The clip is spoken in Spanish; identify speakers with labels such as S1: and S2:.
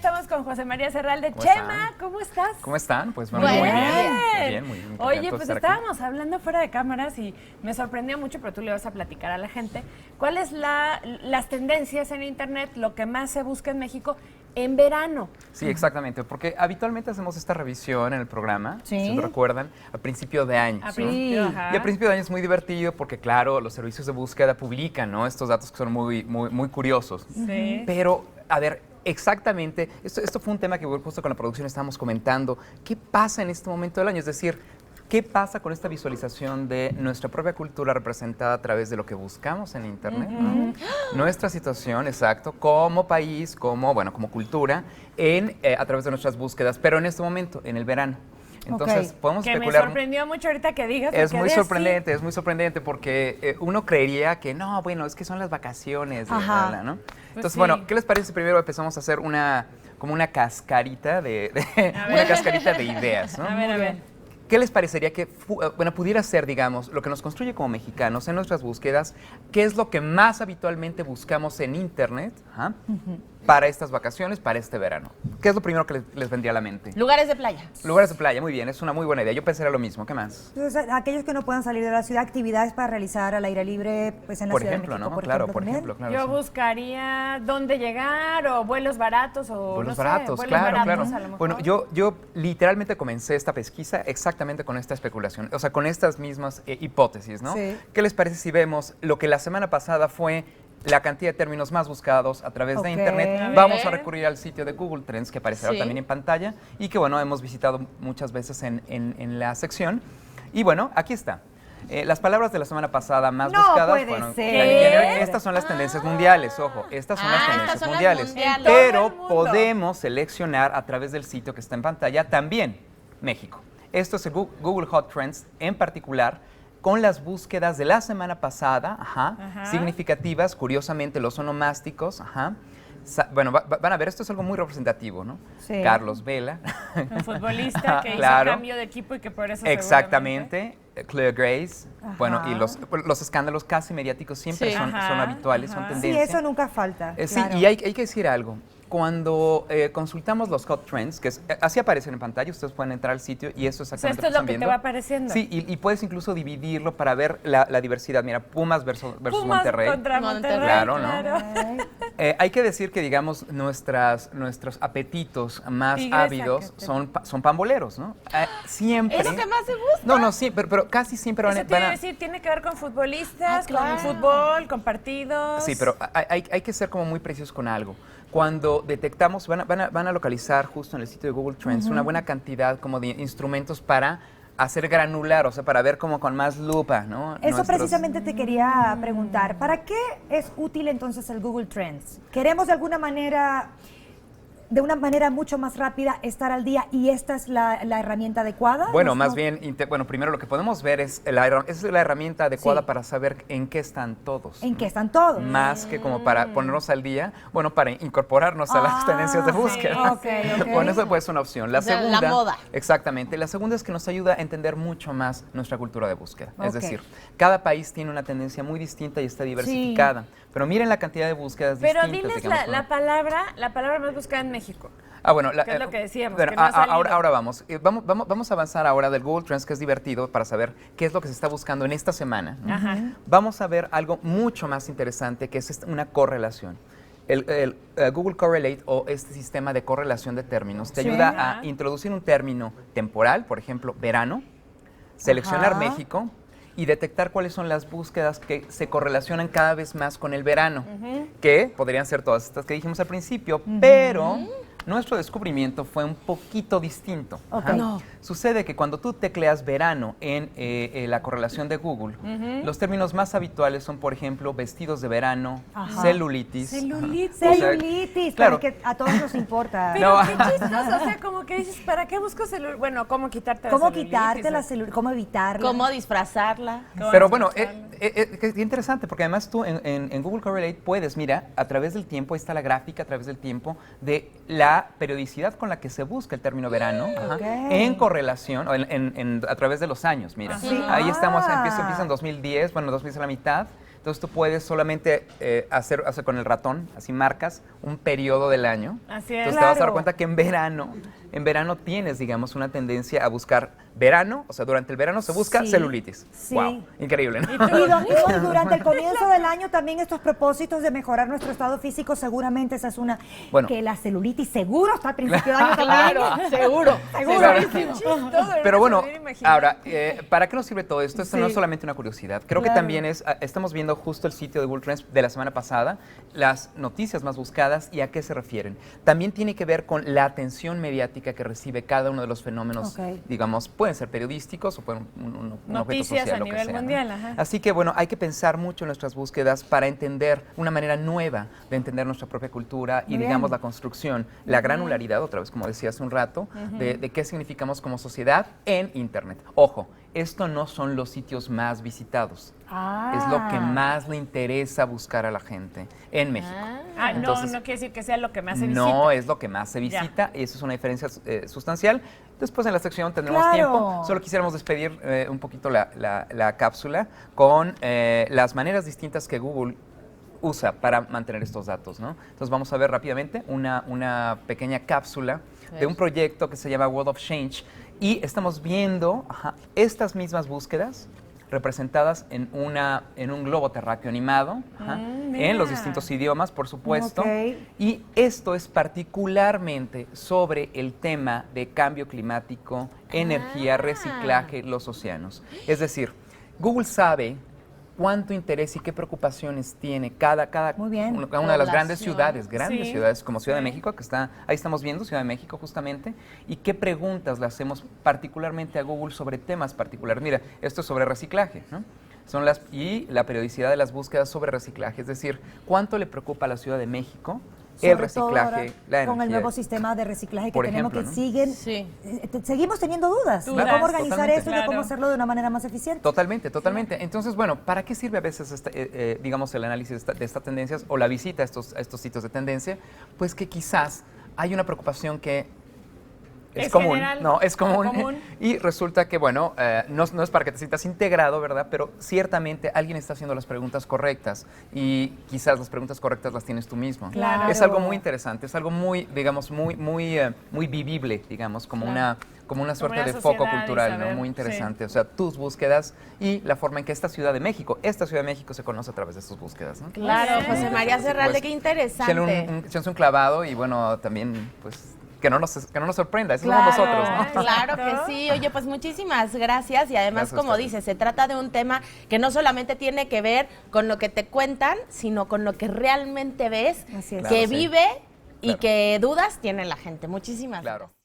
S1: estamos con José María Serralde.
S2: ¿Cómo
S1: Chema,
S2: están?
S1: ¿cómo estás?
S2: ¿Cómo están? Pues
S1: Muy bien.
S2: Muy bien, muy bien.
S1: Oye, pues estábamos hablando fuera de cámaras y me sorprendió mucho, pero tú le vas a platicar a la gente. ¿Cuáles las tendencias en internet, lo que más se busca en México en verano?
S2: Sí, exactamente, porque habitualmente hacemos esta revisión en el programa,
S3: Sí.
S2: si lo recuerdan, a principio de año.
S1: A
S2: ¿no?
S1: principio, ajá.
S2: Y a principio de año es muy divertido porque, claro, los servicios de búsqueda publican, ¿no? Estos datos que son muy curiosos.
S1: Sí.
S2: Pero, a ver, exactamente, esto fue un tema que justo con la producción estábamos comentando. ¿Qué pasa en este momento del año? Es decir, ¿qué pasa con esta visualización de nuestra propia cultura representada a través de lo que buscamos en Internet? ¿No? Nuestra situación, exacto, como país, como cultura, a través de nuestras búsquedas, pero en este momento, en el verano. Entonces, podemos
S1: que
S2: especular.
S1: me sorprendió mucho ahorita que digas.
S2: Es
S1: porque
S2: muy
S1: de
S2: sorprendente, es muy sorprendente porque uno creería que no, bueno, es que son las vacaciones,
S3: Ajá.
S2: ¿no? Entonces,
S1: sí.
S2: bueno, ¿qué les parece si primero empezamos a hacer como una cascarita una cascarita de ideas, ¿no?
S1: A ver.
S2: ¿Qué les parecería que pudiera ser, digamos, lo que nos construye como mexicanos en nuestras búsquedas? ¿Qué es lo que más habitualmente buscamos en Internet para estas vacaciones, para este verano? ¿Qué es lo primero que les vendría a la mente?
S3: Lugares de playa.
S2: Lugares de playa, muy bien, es una muy buena idea. Yo pensaría lo mismo, ¿qué más?
S4: Entonces, aquellos que no puedan salir de la ciudad, actividades para realizar al aire libre, pues en la
S2: Por
S4: Ciudad
S2: ejemplo,
S4: de México,
S2: ¿no? Claro, por ejemplo, claro.
S1: Yo
S2: sí.
S1: buscaría dónde llegar o vuelos baratos o
S2: Vuelos
S1: no
S2: baratos,
S1: sé, vuelos
S2: claro,
S1: baratos,
S2: claro.
S1: a lo mejor.
S2: Bueno, yo literalmente comencé esta pesquisa exactamente con esta especulación, o sea, con estas mismas hipótesis, ¿no?
S4: Sí.
S2: ¿Qué les parece si vemos lo que la semana pasada fue la cantidad de términos más buscados a través de
S4: Ok.
S2: Internet?
S4: A
S2: Vamos a
S1: ver.
S2: recurrir al sitio de Google Trends, que aparecerá
S3: Sí.
S2: también en pantalla y que, bueno, hemos visitado muchas veces en la sección. Y, bueno, aquí está. Las palabras de la semana pasada más
S4: No
S2: buscadas
S4: puede
S2: fueron
S4: ser.
S2: Kylie Jenner. Estas son las tendencias mundiales, ojo, estas son las
S3: Ah,
S2: tendencias
S3: estas son las
S2: mundiales.
S3: mundiales.
S1: Todo
S2: Pero
S1: el mundo.
S2: podemos seleccionar a través del sitio que está en pantalla también México. Esto es el Google Hot Trends en particular, con las búsquedas de la semana pasada, significativas, curiosamente los onomásticos, Bueno, van a ver, esto es algo muy representativo, ¿no?
S4: Sí.
S2: Carlos Vela.
S1: Un futbolista que
S2: Claro.
S1: hizo cambio de equipo y que por eso
S2: Exactamente. Claire Grace.
S4: Ajá.
S2: Bueno, y los escándalos casi mediáticos siempre
S3: Sí.
S2: son habituales, son
S1: Ajá.
S4: Sí,
S2: tendencia.
S4: eso nunca falta.
S2: Sí,
S4: claro.
S2: y hay que decir algo. Cuando consultamos los Hot Trends, que así aparecen en pantalla, ustedes pueden entrar al sitio y esto es
S1: O sea,
S2: exactamente
S1: esto es lo
S2: están
S1: que te
S2: viendo.
S1: va apareciendo.
S2: Sí, y puedes incluso dividirlo para ver la diversidad. Mira, Pumas versus
S1: Pumas
S2: Monterrey.
S1: contra
S3: Monterrey.
S1: Monterrey.
S2: Claro, ¿no?
S4: Ay,
S2: Hay que decir que, digamos, nuestros apetitos más
S1: Tigres,
S2: ávidos
S1: Zacatepec.
S2: son pamboleros, ¿no? Siempre.
S3: Es lo que más se busca.
S2: No, sí, pero casi siempre
S1: Eso te iba a decir, tiene que ver con futbolistas,
S3: claro.
S1: con fútbol, con partidos.
S2: Sí, pero hay que ser como muy precisos con algo. Cuando detectamos, van a localizar justo en el sitio de Google Trends una buena cantidad como de instrumentos para hacer granular, o sea, para ver como con más lupa, ¿no?
S4: Eso precisamente te quería preguntar. ¿Para qué es útil entonces el Google Trends? ¿Queremos de alguna manera, de una manera mucho más rápida, estar al día y esta es la herramienta adecuada?
S2: Bueno,
S4: ¿No?
S2: más bien, primero lo que podemos ver es la herramienta adecuada
S4: Sí.
S2: para saber en qué están todos.
S4: ¿En
S2: ¿no?
S4: qué están todos?
S2: Más que como para ponernos al día, bueno, para incorporarnos a las tendencias de
S4: sí,
S2: búsqueda.
S4: ok, ok.
S2: Bueno, eso puede ser una opción. La
S3: O sea, la
S2: segunda,
S3: moda.
S2: exactamente. La segunda es que nos ayuda a entender mucho más nuestra cultura de búsqueda. Es
S4: Ok.
S2: decir, cada país tiene una tendencia muy distinta y está diversificada. Pero miren la cantidad de búsquedas
S1: Pero
S2: distintas.
S1: diles
S2: digamos,
S1: la palabra más buscada en México.
S2: Bueno,
S1: ¿Qué es lo que decíamos?
S2: bueno,
S1: Que no ha salido.
S2: ahora vamos. Vamos a avanzar ahora del Google Trends, que es divertido para saber qué es lo que se está buscando en esta semana.
S1: Ajá.
S2: Vamos a ver algo mucho más interesante, que es una correlación. El Google Correlate, o este sistema de correlación de términos, te
S4: Sí.
S2: ayuda
S1: Ajá.
S2: a introducir un término temporal, por ejemplo, verano, seleccionar
S4: Ajá.
S2: México y detectar cuáles son las búsquedas que se correlacionan cada vez más con el verano, que podrían ser todas estas que dijimos al principio, pero nuestro descubrimiento fue un poquito distinto.
S4: Ok.
S2: Ajá.
S3: No.
S2: Sucede que cuando tú tecleas verano en la correlación de Google, los términos más habituales son, por ejemplo, vestidos de verano,
S4: Ajá.
S2: celulitis.
S1: Celulitis.
S2: Ajá. O sea,
S4: Celulitis,
S2: claro.
S4: pero que a todos nos importa.
S1: Pero
S2: No.
S1: qué chistoso, o sea, como que dices, ¿para qué busco celulitis? Bueno, ¿cómo quitarte la
S4: ¿Cómo
S1: celulitis?
S4: quitarte la celulitis? ¿Cómo evitarla?
S3: ¿Cómo disfrazarla?
S2: Pero bueno, qué interesante, porque además tú en Google Correlate puedes, mira, a través del tiempo, ahí está la gráfica a través del tiempo de la periodicidad con la que se busca el término verano,
S4: Ok.
S2: en correlación, o a través de los años, mira.
S4: Sí.
S2: Ahí estamos,
S4: Ah.
S2: empieza en 2010, bueno, 2010 a la mitad, Entonces tú puedes solamente hacer con el ratón, así marcas un periodo del año.
S1: Así es.
S2: Entonces te vas a dar
S4: Claro.
S2: cuenta que en verano tienes, digamos, una tendencia a buscar verano, o sea, durante el verano se busca
S4: Sí,
S2: celulitis.
S4: sí.
S2: Wow, increíble, ¿no?
S4: Y durante el comienzo del año también estos propósitos de mejorar nuestro estado físico, seguramente esa es una...
S2: Bueno.
S4: Que la celulitis seguro está al principio de año también.
S3: Claro, seguro.
S2: Pero bueno,
S1: me hubiera imaginado.
S2: ahora, ¿para qué nos sirve todo esto? Esto no es
S4: Sí.
S2: solamente una curiosidad. Creo que
S4: Claro.
S2: también estamos viendo justo el sitio de Google Trends de la semana pasada, las noticias más buscadas y a qué se refieren. También tiene que ver con la atención mediática que recibe cada uno de los fenómenos,
S4: Ok.
S2: digamos, pueden ser periodísticos o pueden un objeto
S1: Noticias
S2: social,
S1: a
S2: lo que
S1: nivel
S2: sea, ¿no?
S1: mundial, ajá.
S2: Así que bueno, hay que pensar mucho en nuestras búsquedas para entender una manera nueva de entender nuestra propia cultura y
S4: Muy
S2: digamos
S4: bien.
S2: la construcción, la granularidad, otra vez como decía hace un rato, de qué significamos como sociedad en Internet. Ojo, esto no son los sitios más visitados.
S4: Ah.
S2: Es lo que más le interesa buscar a la gente en México.
S1: Ah,
S2: Entonces,
S1: no quiere decir que sea lo que más se visita.
S2: no es lo que más se visita, y eso es una diferencia sustancial. Después en la sección tendremos
S4: Claro.
S2: tiempo. Solo quisiéramos despedir un poquito la cápsula con las maneras distintas que Google usa para mantener estos datos, ¿no? Entonces vamos a ver rápidamente una pequeña cápsula de un proyecto que se llama World of Change y estamos viendo estas mismas búsquedas representadas en un globo terráqueo animado, en los
S1: mira.
S2: distintos idiomas, por supuesto.
S4: Ok.
S2: Y esto es particularmente sobre el tema de cambio climático, energía, reciclaje, los océanos. Es decir, Google sabe cuánto interés y qué preocupaciones tiene cada
S4: Muy bien.
S2: una de las grandes
S3: Población.
S2: ciudades,
S1: Sí,
S2: como Ciudad de
S1: sí.
S2: México, que está, ahí estamos viendo Ciudad de México justamente, y qué preguntas le hacemos particularmente a Google sobre temas particulares. Mira, esto es sobre reciclaje, ¿no? Y la periodicidad de las búsquedas sobre reciclaje, es decir, cuánto le preocupa a la Ciudad de México el
S4: Sobre todo
S2: reciclaje,
S4: ahora,
S2: la energía.
S4: con el nuevo sistema de reciclaje que
S2: Por
S4: tenemos,
S2: ejemplo,
S4: que
S2: ¿no?
S4: siguen,
S3: Sí.
S4: seguimos teniendo dudas de
S1: Dudas,
S4: cómo organizar
S2: totalmente.
S4: esto y de cómo
S1: Claro.
S4: hacerlo de una manera más eficiente.
S2: Totalmente, totalmente. Entonces, bueno, ¿para qué sirve a veces, digamos, el análisis de estas tendencias o la visita a estos sitios de tendencia? Pues que quizás hay una preocupación que es común,
S1: general,
S2: ¿no? Es común.
S1: común.
S2: Y resulta que, bueno, no es para que te sientas integrado, ¿verdad? Pero ciertamente alguien está haciendo las preguntas correctas y quizás las preguntas correctas las tienes tú mismo.
S1: Claro.
S2: Es algo muy interesante, es algo muy, digamos, muy vivible, digamos, como una suerte
S1: una
S2: de foco
S1: sociedad y
S2: cultural,
S1: saber,
S2: ¿no? Muy interesante. O sea, tus búsquedas y la forma en que esta Ciudad de México se conoce a través de tus búsquedas, ¿no?
S3: Claro,
S1: Muy bien.
S3: José María Serralde,
S2: Pues,
S3: qué interesante.
S2: Échense un clavado y bueno, también, pues, que no nos sorprenda, esos somos nosotros, ¿no?
S3: Claro que sí. Oye, pues muchísimas gracias. Y además,
S2: Gracias a
S3: como
S2: ustedes.
S3: dices, se trata de un tema que no solamente tiene que ver con lo que te cuentan, sino con lo que realmente ves,
S4: Así es.
S3: que
S2: Claro, sí.
S3: vive y
S2: Claro.
S3: que dudas tiene la gente. Muchísimas
S2: Claro.
S3: gracias.